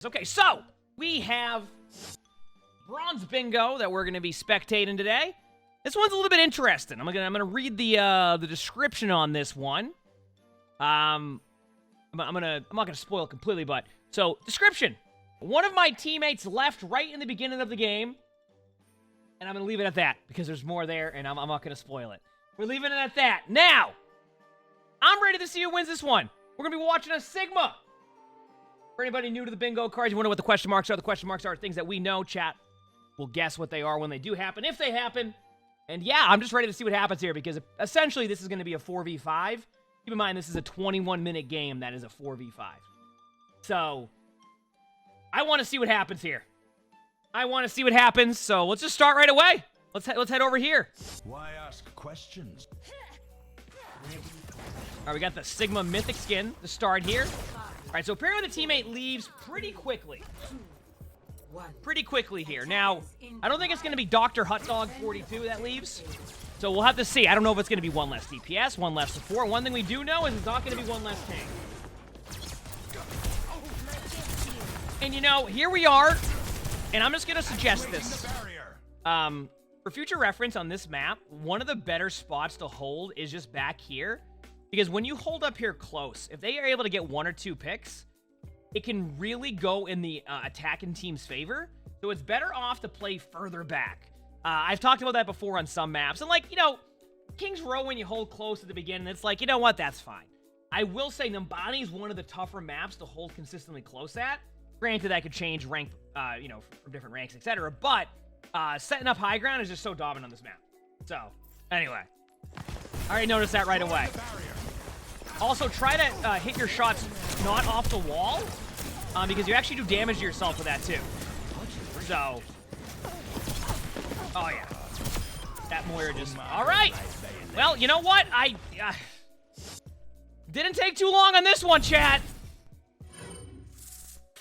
Okay, so we have Bronze Bingo that we're going to be spectating today. This one's a little bit interesting. I'm gonna read the description on this one. I'm not gonna spoil it completely, but so description. One of my teammates left right in the beginning of the game, and I'm gonna leave it at that because there's more there, and I'm not gonna spoil it. We're leaving it at that. Now, I'm ready to see who wins this one. We're gonna be watching a Sigma. For anybody new to the bingo cards, you wonder what the question marks are. The question marks are things that we know. Chat will guess what they are when they do happen, if they happen. And yeah, I'm just ready to see what happens here because essentially this is going to be a 4v5. Keep in mind, this is a 21-minute game that is a 4v5. So, I want to see what happens here. I want to see what happens, so let's just start right away. Let's head over here. Why ask questions? All right, we got the Sigma Mythic skin to start here. All right, so apparently the teammate leaves pretty quickly. Pretty quickly here. Now, I don't think it's going to be Dr. Hotdog 42 that leaves. So we'll have to see. I don't know if it's going to be one less DPS, one less support. One thing we do know is it's not going to be one less tank. And you know, here we are. And I'm just going to suggest this. For future reference on this map, one of the better spots to hold is just back here. Because when you hold up here close, if they are able to get one or two picks, it can really go in the attacking team's favor. So it's better off to play further back. I've talked about that before on some maps. And like, you know, King's Row when you hold close at the beginning, it's like, you know what, that's fine. I will say Numbani is one of the tougher maps to hold consistently close at. Granted, that could change rank, you know, from different ranks, etc. But setting up high ground is just so dominant on this map. So, anyway. I already noticed that right away. Also, try to hit your shots not off the wall, because you actually do damage to yourself with that, too. So, oh, yeah. That Moira just... All right. Well, you know what? I didn't take too long on this one, chat.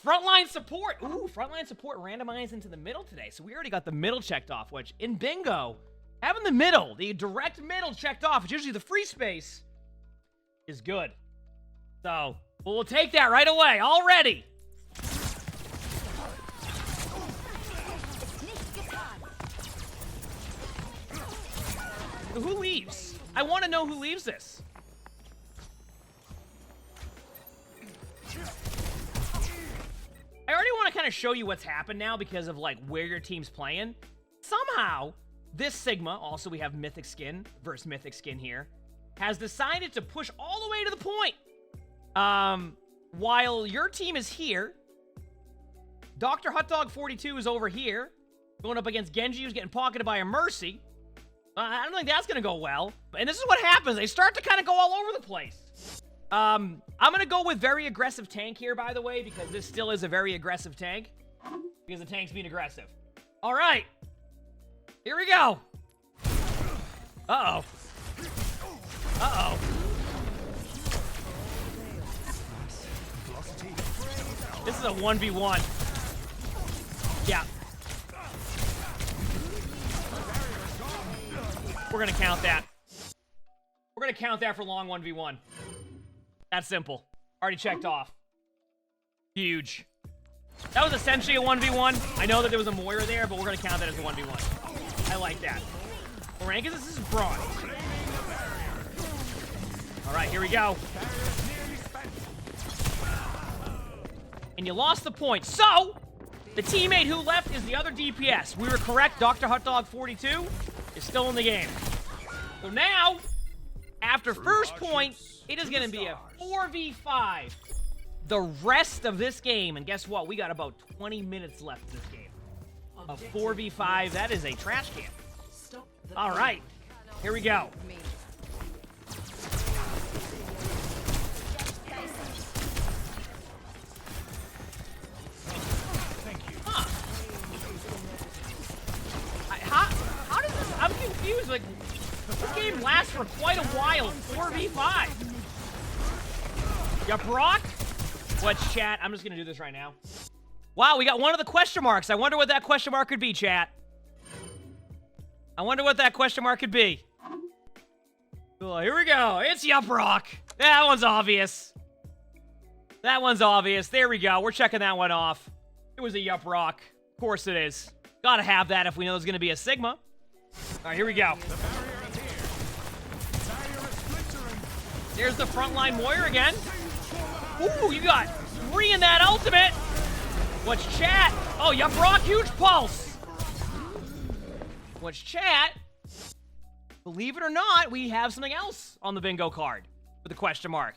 Frontline support. Ooh, frontline support randomized into the middle today. So we already got the middle checked off, which in bingo, having the middle, the direct middle checked off, it's usually the free space, is good. So, we'll take that right away, already. Who leaves? I want to know who leaves this. I already want to kind of show you what's happened now because of like where your team's playing. Somehow, this Sigma, also we have Mythic Skin versus Mythic Skin here, has decided to push all the way to the point. While your team is here, Dr. Hotdog 42 is over here, going up against Genji, who's getting pocketed by a Mercy. I don't think that's going to go well. And this is what happens. They start to kind of go all over the place. I'm going to go with very aggressive tank here, by the way, because this still is a very aggressive tank. Because the tank's being aggressive. All right. Here we go. Uh-oh. Uh-oh. This is a 1v1. Yeah. We're gonna count that. We're gonna count that for long 1v1. That's simple. Already checked off. Huge. That was essentially a 1v1. I know that there was a Moira there, but we're gonna count that as a 1v1. I like that. What rank is this? This is bronze. All right, here we go. And you lost the point. So, the teammate who left is the other DPS. We were correct. Dr. Hotdog 42 is still in the game. So now, after first point, it is going to be a 4v5 the rest of this game. And guess what? We got about 20 minutes left in this game. A 4v5. That is a trash can. All right. Here we go. How does this... I'm confused. Like, this game lasts for quite a while. 4v5. Yeah, Brock? What's chat? I'm just going to do this right now. Wow, we got one of the question marks. I wonder what that question mark could be, chat. I wonder what that question mark could be. Oh, here we go. It's ya, Brock. That one's obvious. That one's obvious. There we go. We're checking that one off. It was a Yup Rock. Of course it is. Gotta have that if we know there's gonna be a Sigma. All right, here we go. There's the frontline warrior again. Ooh, you got 3 in that ultimate. What's chat? Oh, Yup Rock, huge pulse. What's chat? Believe it or not, we have something else on the bingo card with a question mark.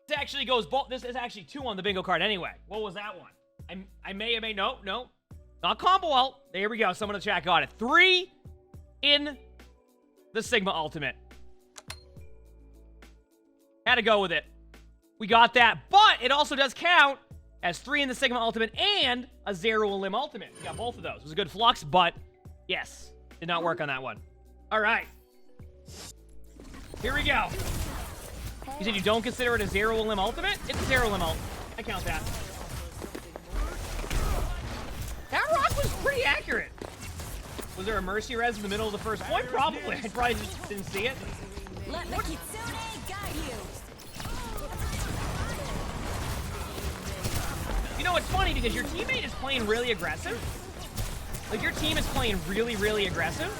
This actually goes both. This is actually 2 on the bingo card anyway. What was that one? I may have made, no, not combo ult. There we go. Someone in the chat got it. 3 in the Sigma ultimate. Had to go with it. We got that, but it also does count as 3 in the Sigma ultimate and a 0 limb ultimate. We got both of those. It was a good flux, but yes, did not work on that one. All right. Here we go. You said you don't consider it a 0 limb ultimate? It's a 0 limb ult. I count that. That rock was pretty accurate. Was there a Mercy res in the middle of the first point? Probably. I probably just didn't see it. Let the Kitsune guide you. You know, it's funny because your teammate is playing really aggressive. Like, your team is playing really, really aggressive.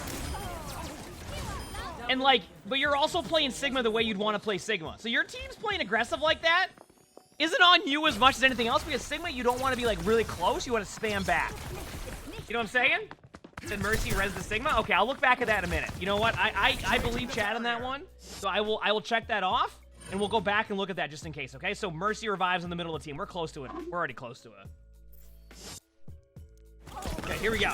And, like, but you're also playing Sigma the way you'd want to play Sigma. So your team's playing aggressive like that isn't on you as much as anything else, because Sigma, you don't want to be, like, really close. You want to spam back. You know what I'm saying? Said Mercy res the Sigma? Okay, I'll look back at that in a minute. You know what? I believe Chad on that one. So I will check that off, and we'll go back and look at that just in case, okay? So Mercy revives in the middle of the team. We're close to it. We're already close to it. Okay, here we go.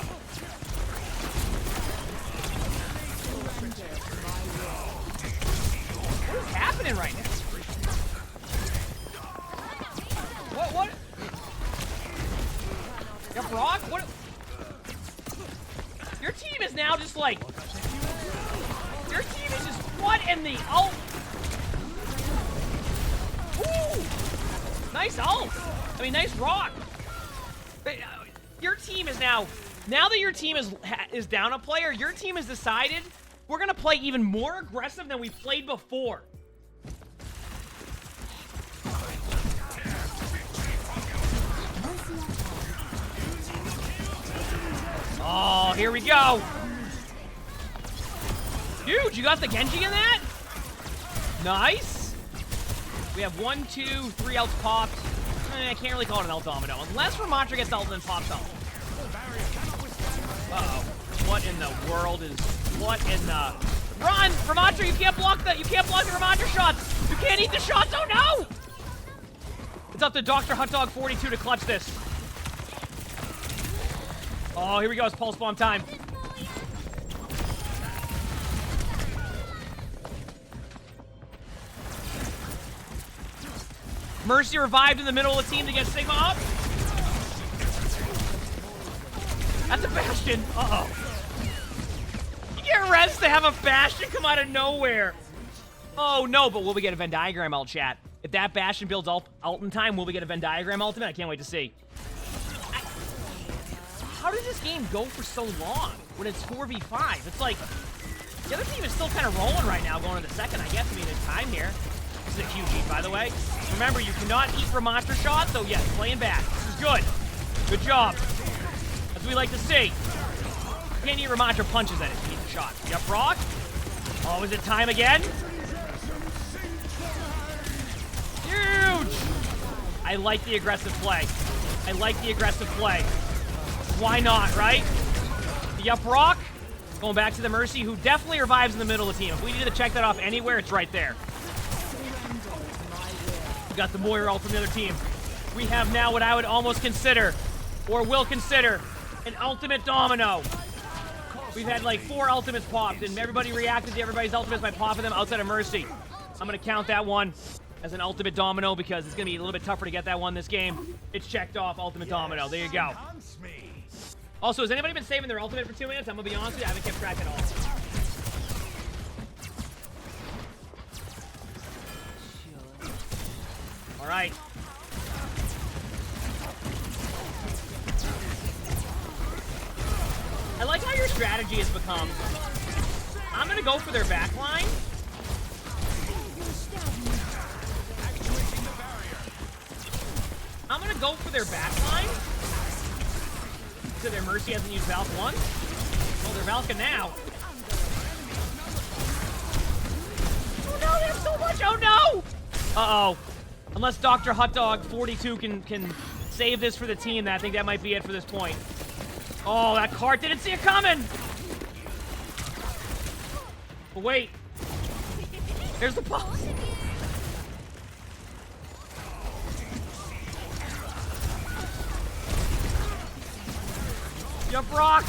What is happening right now? What? Yup Rock? What? Your team is now just like... Your team is just... What in the ult? Ooh! Nice ult. I mean, nice rock. Your team is now... Now that your team is down a player, your team has decided we're going to play even more aggressive than we played before. Oh, here we go. Dude, you got the Genji in that? Nice. We have 1, 2, 3 ults popped. I can't really call it an ult domino. Unless Ramatra gets ult and pops ult. Uh-oh. What in the world is... What in the... Run! Ramatra, you can't block the... You can't block the Ramatra shots! You can't eat the shots! Oh, no! It's up to Dr. Hotdog 42 to clutch this. Oh, here we go. It's pulse bomb time. Mercy revived in the middle of the team to get Sigma up. That's a Bastion. Uh-oh. You get res to have a Bastion come out of nowhere. Oh, no, but will we get a Venn diagram ult, chat? If that Bastion builds ult in time, will we get a Venn diagram ultimate? I can't wait to see. How does this game go for so long when it's 4v5? It's like, the other team is still kind of rolling right now going into second, I guess. I mean, there's time here. This is a huge eat, by the way. Remember, you cannot eat Ramatra shots, so yes, playing back. This is good. Good job. As we like to see. You can't eat Ramatra punches at it. You eat the shot. Yup Rock. Oh, is it time again? Huge! I like the aggressive play. I like the aggressive play. Why not, right? The Yup Rock. Going back to the Mercy, who definitely revives in the middle of the team. If we need to check that off anywhere, it's right there. We got the Moira ult from the other team. We have now what I would almost consider, or will consider, an ultimate domino. We've had like 4 ultimates popped, and everybody reacted to everybody's ultimates by popping them outside of Mercy. I'm going to count that one as an ultimate domino because it's going to be a little bit tougher to get that one this game. It's checked off, ultimate domino. There you go. Also, has anybody been saving their ultimate for 2 minutes? I'm going to be honest with you, I haven't kept track at all. All right. I like how your strategy has become, I'm going to go for their backline. go for their back line? So their Mercy hasn't used Valk once? Oh, they're Valking now. Oh no, they have so much! Oh no! Uh-oh. Unless Dr. Hotdog 42 can save this for the team, I think that might be it for this point. Oh, that cart didn't see it coming! But wait. There's the ball. Jump rock!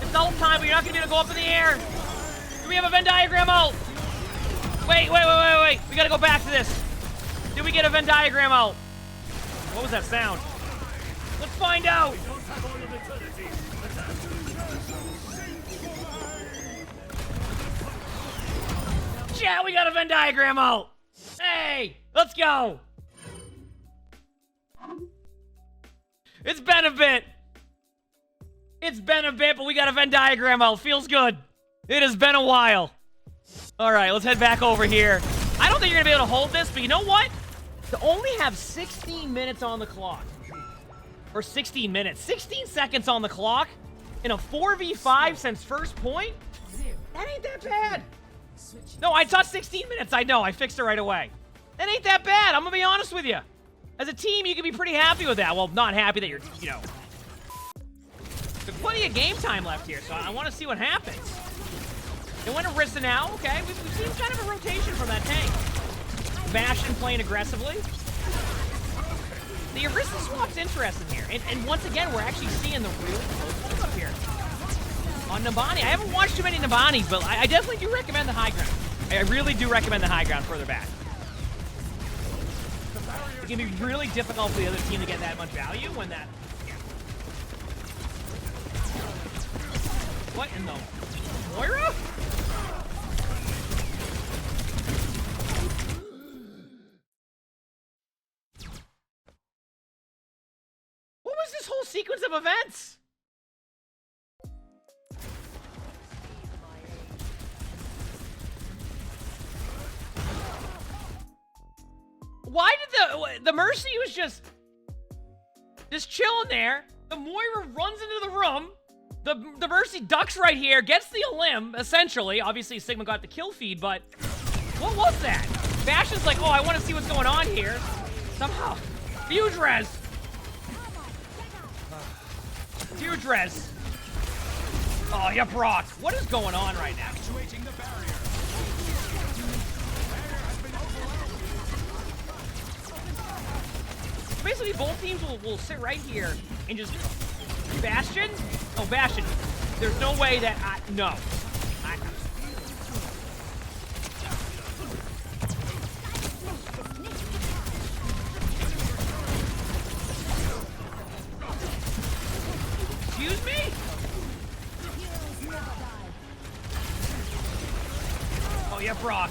It's double time, but you're not gonna be able to go up in the air! Do we have a Venn diagram out? Wait. We gotta go back to this. Did we get a Venn diagram out? What was that sound? Let's find out! Yeah, we got a Venn diagram out! Hey! Let's go! It's been a bit. It's been a bit, but we got a Venn diagram out. Feels good. It has been a while. All right, let's head back over here. I don't think you're gonna be able to hold this, but you know what? To only have 16 minutes on the clock, or 16 minutes, 16 seconds on the clock in a 4v5 since first point, that ain't that bad. No, I thought 16 minutes. I know, I fixed it right away. That ain't that bad. I'm gonna be honest with you. As a team, you can be pretty happy with that. Well, not happy that you're, you know. There's plenty of game time left here, so I want to see what happens. They went Orisa now. Okay, we've seen kind of a rotation from that tank. Bastion playing aggressively. The Orisa swap's interesting here. And once again, we're actually seeing the real hold up here. On Nabani. I haven't watched too many Nabanis, but I definitely do recommend the high ground. I really do recommend the high ground further back. It can be really difficult for the other team to get that much value when that... Yeah. What in the... Moira? What was this whole sequence of events? Why did the Mercy was just chilling there. The Moira runs into the room. The Mercy ducks right here, gets the Elim, essentially. Obviously, Sigma got the kill feed, but what was that? Bastion's like, oh, I want to see what's going on here. Somehow. Huge res. Huge res. Oh, you Brock. What is going on right now? Basically, both teams will sit right here and just... Bastion? Oh, Bastion. There's no way that no. Excuse me? Oh, yeah, Brock.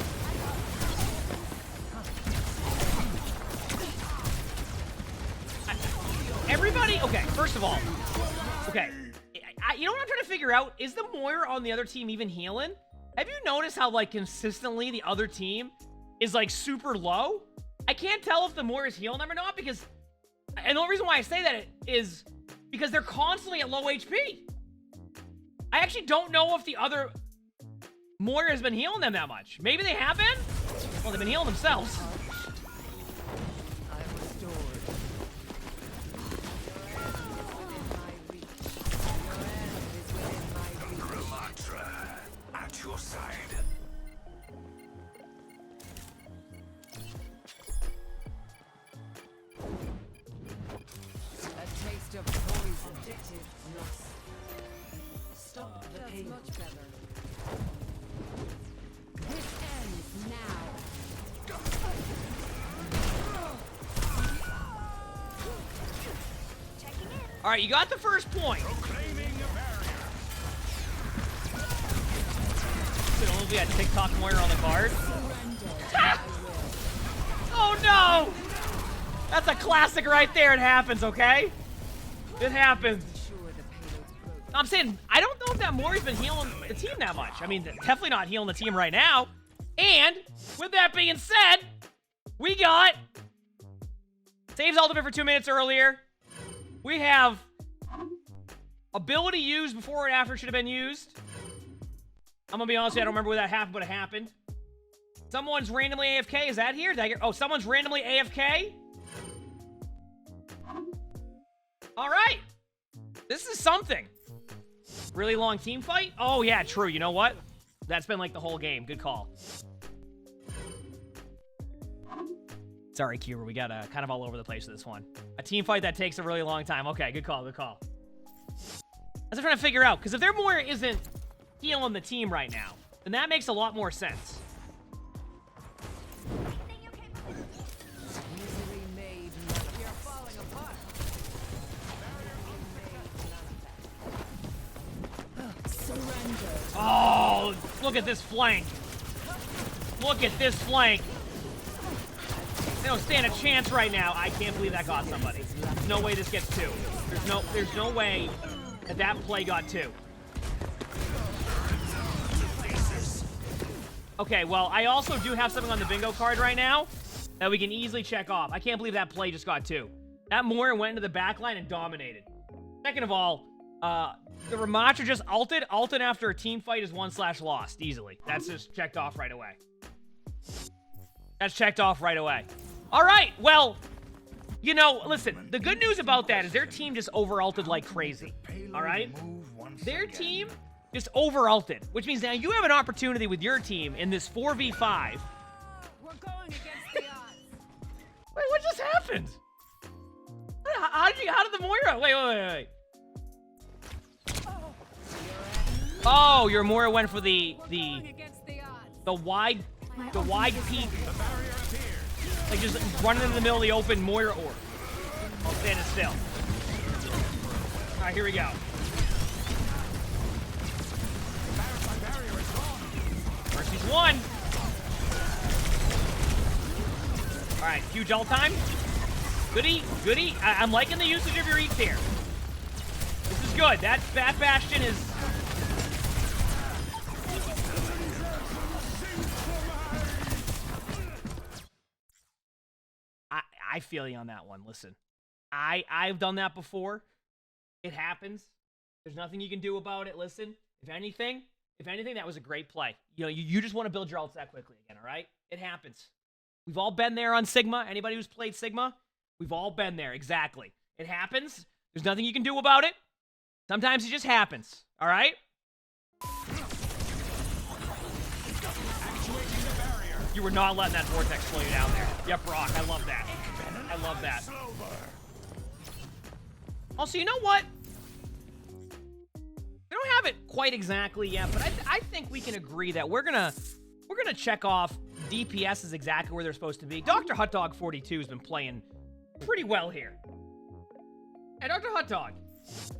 Everybody, okay, first of all, okay, you know what I'm trying to figure out? Is the Moira on the other team even healing? Have you noticed how, like, consistently the other team is, like, super low? I can't tell if the Moira's healing them or not because, and the only reason why I say that is because they're constantly at low HP. I actually don't know if the other Moira has been healing them that much. Maybe they have been? Well, they've been healing themselves. Your side. A taste of poison. Objective lost. Stop the pain. Much better. This ends now. Checking in. All right, you got the first point. We had TikTok Moira on the card. Oh no! That's a classic right there. It happens, okay? It happens. I'm saying, I don't know if that Moira's been healing the team that much. I mean, definitely not healing the team right now. And, with that being said, we got Saves ultimate for 2 minutes earlier. We have ability used before and after it should have been used. I'm gonna be honest with you, I don't remember where that happened, but it happened. Someone's randomly AFK. Is that here? Did I get... Oh, someone's randomly AFK? All right. This is something. Really long team fight? Oh, yeah, true. You know what? That's been like the whole game. Good call. Sorry, Kira. We got kind of all over the place with this one. A team fight that takes a really long time. Okay, good call, good call. As I'm trying to figure out, because if their Moira isn't healing the team right now, then that makes a lot more sense. Easily made. You're falling apart. Surrender. Oh, look at this flank. Look at this flank. They don't stand a chance right now. I can't believe that got somebody. There's no way this gets 2. There's no way that play got 2. Okay, well, I also do have something on the bingo card right now that we can easily check off. I can't believe that play just got 2. That Moira went into the back line and dominated. Second of all, the Ramattra just ulted after a team fight is 1/lost easily. That's just checked off right away. That's checked off right away. All right, well, you know, listen, the good news about that is their team just over-ulted like crazy, all right? Their team just over-ulted, which means now you have an opportunity with your team in this 4v5. We're going against the odds. Wait, what just happened? How did the Moira? Wait. Oh, your Moira went for the wide peak. Like just running in the middle of the open Moira orb. While standing still. Alright, here we go. Mercy's 1. Alright, huge ult time. Goody. I'm liking the usage of your eats here. This is good. That Bastion is... I feel you on that one. Listen, I've done that before. It happens. There's nothing you can do about it. Listen, if anything, that was a great play. You know, you just want to build your ults that quickly again, all right? It happens. We've all been there on Sigma. Anybody who's played Sigma, we've all been there. Exactly. It happens. There's nothing you can do about it. Sometimes it just happens, all right? You were not letting that vortex slow you down there. Yep, Brock, I love that. I love that. Also, you know what? We don't have it quite exactly yet, but I think we can agree that we're gonna check off DPS is exactly where they're supposed to be. Dr. Hotdog 42 has been playing pretty well here. Hey, Dr. Hotdog.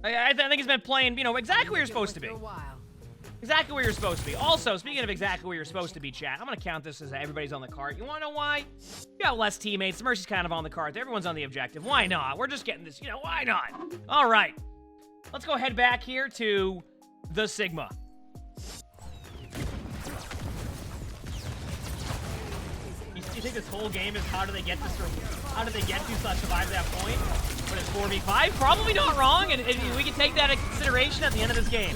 I think he's been playing, you know, exactly where you're supposed to be. Exactly where you're supposed to be. Also, speaking of exactly where you're supposed to be, chat, I'm going to count this as everybody's on the cart. You want to know why? You got less teammates. Mercy's kind of on the cart. Everyone's on the objective. Why not? We're just getting this, you know, why not? All right. Let's go head back here to the Sigma. You think this whole game is how do they get to survive that point? But it's 4v5? Probably not wrong, and we can take that into consideration at the end of this game.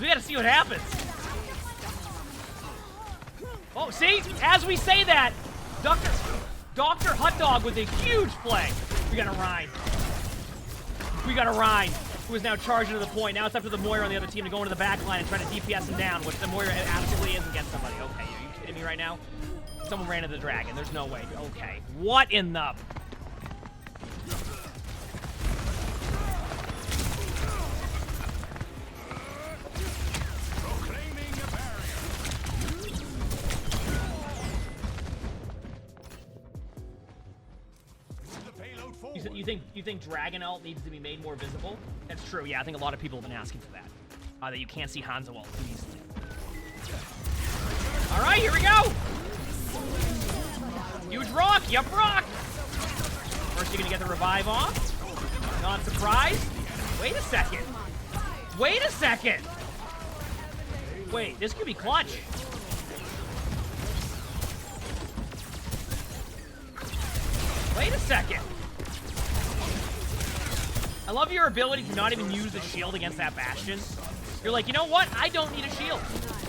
We gotta see what happens. Oh, see? As we say that, Dr. Hotdog with a huge play. We got a Rhine. Who is now charging to the point. Now it's up to the Moira on the other team to go into the back line and try to DPS him down, which the Moira absolutely is against somebody. Okay, are you kidding me right now? Someone ran into the dragon. There's no way. Okay. What in the... You think Dragon ult needs to be made more visible? That's true. Yeah, I think a lot of people have been asking for that. That you can't see Hanzo ult too easily. All right, here we go. Huge rock. Yup, rock. First, you're gonna get the revive off. Not surprised. Wait a second. Wait, this could be clutch. Wait a second. I love your ability to not even use the shield against that Bastion. You're like, you know what? I don't need a shield.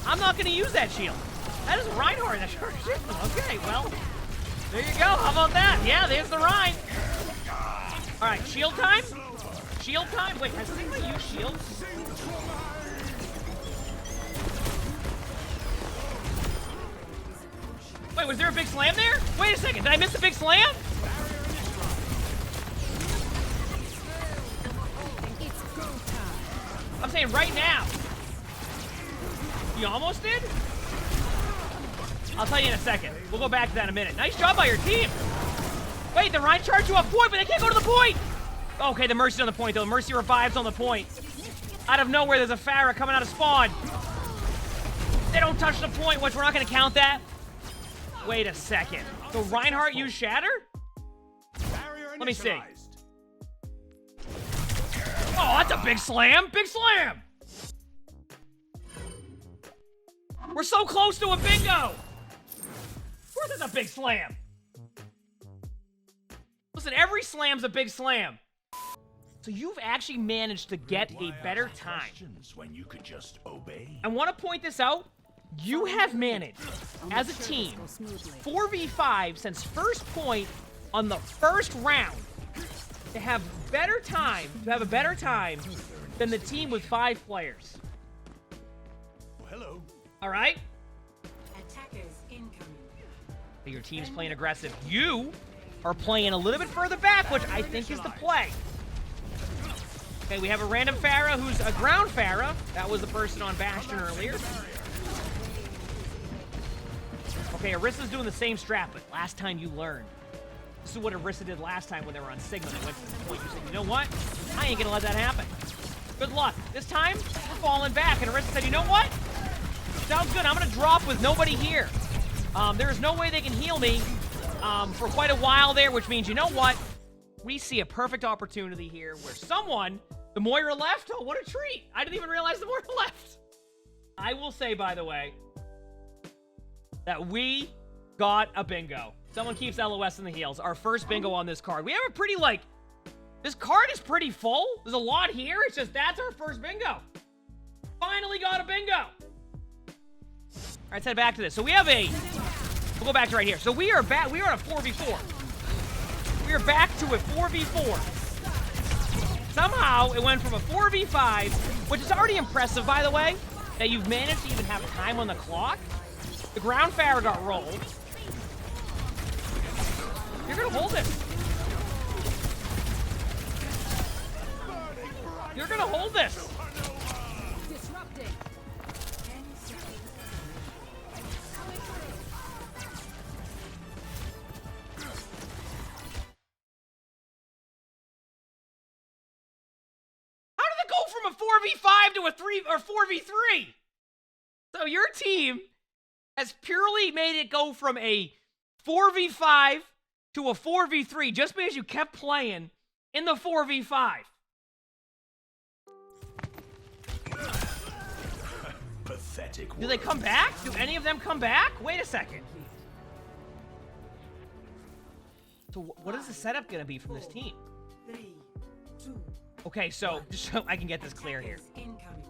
I'm not going to use that shield. That is Reinhardt. That's your shield. Okay, well, there you go. How about that? Yeah, there's the Rein. All right, shield time? Shield time? Wait, has Sigma used shield? Wait, was there a big slam there? Wait a second, did I miss the big slam? I'm saying right now. You almost did? I'll tell you in a second. We'll go back to that in a minute. Nice job by your team. Wait, the Rein charged you off point, but they can't go to the point. Okay, the Mercy's on the point, though. Mercy revives on the point. Out of nowhere, there's a Pharah coming out of spawn. They don't touch the point, which we're not going to count that. Wait a second. So Reinhardt used Shatter? Let me see. Oh, that's a big slam. Big slam. We're so close to a bingo. Of course it's a big slam. Listen, every slam's a big slam. So you've actually managed to get a better time. When you could just obey. I want to point this out. You have managed, as a team, 4v5 since first point on the first round to have a better time than the team with 5 players. Hello. All right? Attackers incoming. Your team's playing aggressive. You are playing a little bit further back, which I think is the play. Okay, we have a random Pharah who's a ground Pharah. That was the person on Bastion earlier. Okay, Orissa's doing the same strat, but last time you learned. This is what Orissa did last time when they were on Sigma. They went to the point. You said, you know what? I ain't gonna let that happen. Good luck. This time, we're falling back. And Orissa said, you know what? Sounds good. I'm gonna drop with nobody here. There is no way they can heal me for quite a while there, which means, you know what? We see a perfect opportunity here where someone, the Moira left. Oh, what a treat. I didn't even realize the Moira left. I will say, by the way, that we got a bingo. Someone keeps LOS in the heels. Our first bingo on this card. We have a pretty, this card is pretty full. There's a lot here. It's just, that's our first bingo. Finally got a bingo. All right, let's head back to this. So we have we'll go back to right here. So we are back, we are at a 4v4. We are back to a 4v4. Somehow, it went from a 4v5, which is already impressive, by the way, that you've managed to even have time on the clock. The ground Pharah got rolled. You're gonna hold this. You're gonna hold this. Disrupting. How did it go from a 4v5 to a 4v3? So your team has purely made it go from a 4v5 to a 4v3 just because you kept playing in the 4v5. Pathetic. Do they come back? Do any of them come back? Wait a second. So what is the setup going to be from this team? 3, 2, Okay, so just so I can get this clear here. incoming.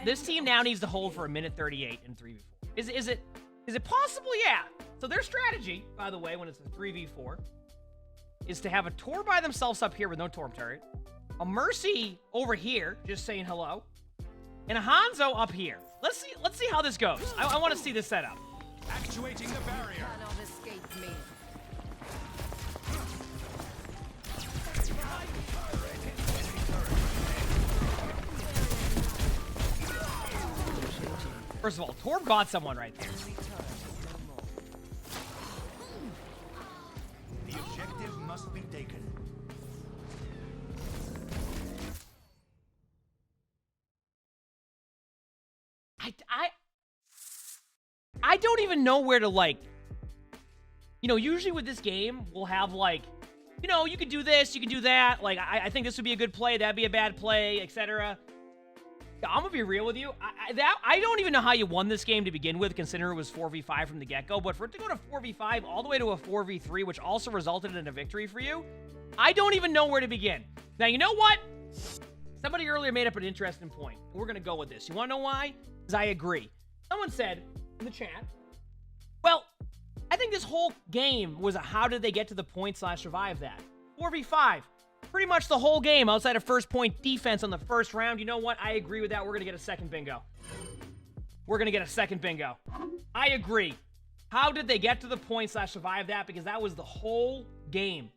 This team now needs to hold for a minute 38 in 3v4. Is it possible? Yeah. So their strategy, by the way, when it's a 3v4, is to have a Tor by themselves up here with no Torb turret, a Mercy over here, just saying hello, and a Hanzo up here. Let's see how this goes. I want to see this setup. Actuating the barrier. Cannot escape me. First of all, Torb got someone right there. The objective must be taken. I don't even know where to, usually with this game, we'll have, you can do this, you can do that. I think this would be a good play, that'd be a bad play, etc. I'm gonna be real with you. I don't even know how you won this game to begin with, considering it was 4v5 from the get-go. But for it to go to 4v5 all the way to a 4v3, which also resulted in a victory for you, I don't even know where to begin. Now, you know what? Somebody earlier made up an interesting point. We're going to go with this. You want to know why? Because I agree. Someone said in the chat, well, I think this whole game was a how did they get to the point / survive that. 4v5. Pretty much the whole game outside of first point defense on the first round. You know what? I agree with that. We're going to get a second bingo. We're going to get a second bingo. I agree. How did they get to the point / survive that? Because that was the whole game.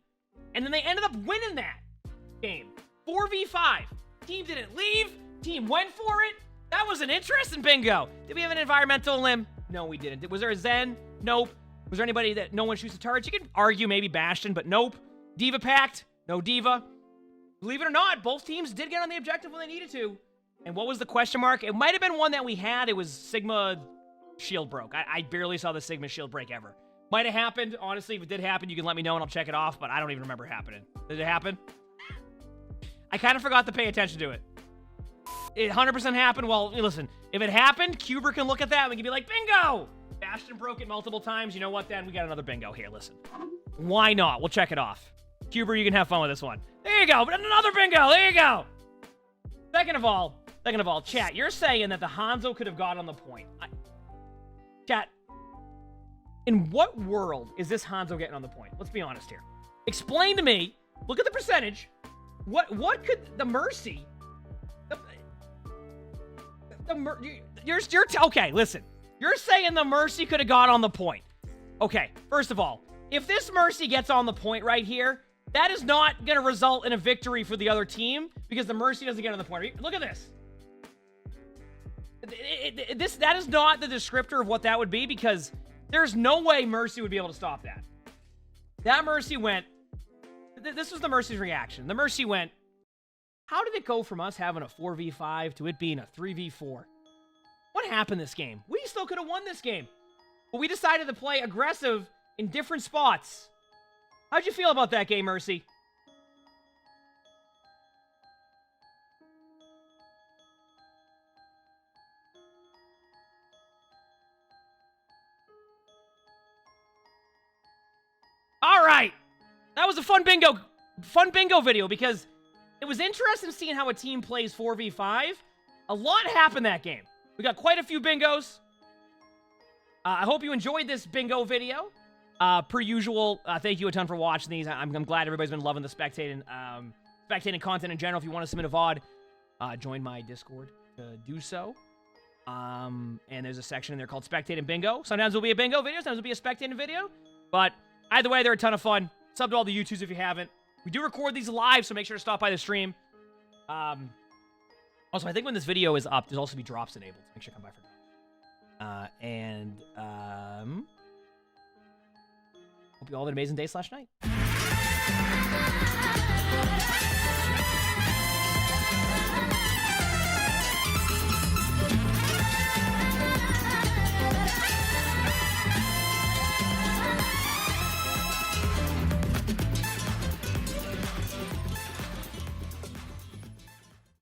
And then they ended up winning that game. 4v5. Team didn't leave. Team went for it. That was an interesting bingo. Did we have an environmental limb? No, we didn't. Was there a Zen? Nope. Was there anybody that no one shoots the turrets? You could argue maybe Bastion, but nope. Diva Pact? No Diva. Believe it or not, both teams did get on the objective when they needed to. And what was the question mark? It might have been one that we had. It was Sigma shield broke. I barely saw the Sigma shield break ever. Might have happened. Honestly, if it did happen, you can let me know and I'll check it off, but I don't even remember it happening. Did it happen? I kind of forgot to pay attention to it. It 100% happened. Well, listen, if it happened, Cuber can look at that and we can be like, bingo! Bastion broke it multiple times. You know what, then? We got another bingo here. Listen. Why not? We'll check it off. Cuber, you can have fun with this one. There you go. But another bingo. There you go. Second of all, chat, you're saying that the Hanzo could have got on the point. Chat, in what world is this Hanzo getting on the point? Let's be honest here. Explain to me. Look at the percentage. What could the Mercy... Okay, listen. You're saying the Mercy could have got on the point. Okay, first of all, if this Mercy gets on the point right here, that is not going to result in a victory for the other team because the Mercy doesn't get on the point. Look at this. That is not the descriptor of what that would be because there's no way Mercy would be able to stop that. That Mercy went... This was the Mercy's reaction. The Mercy went, how did it go from us having a 4v5 to it being a 3v4? What happened this game? We still could have won this game. But we decided to play aggressive in different spots. How'd you feel about that game, Mercy? All right. That was a fun bingo video because it was interesting seeing how a team plays 4v5. A lot happened that game. We got quite a few bingos. I hope you enjoyed this bingo video. Per usual, thank you a ton for watching these. I'm glad everybody's been loving the spectating content in general. If you want to submit a VOD, join my Discord to do so. And there's a section in there called Spectating Bingo. Sometimes it'll be a bingo video, sometimes it'll be a spectating video. But either way, they're a ton of fun. Sub to all the YouTubes if you haven't. We do record these live, so make sure to stop by the stream. Also, I think when this video is up, there'll also be drops enabled. So make sure to come by for that. Hope you all have an amazing day / night.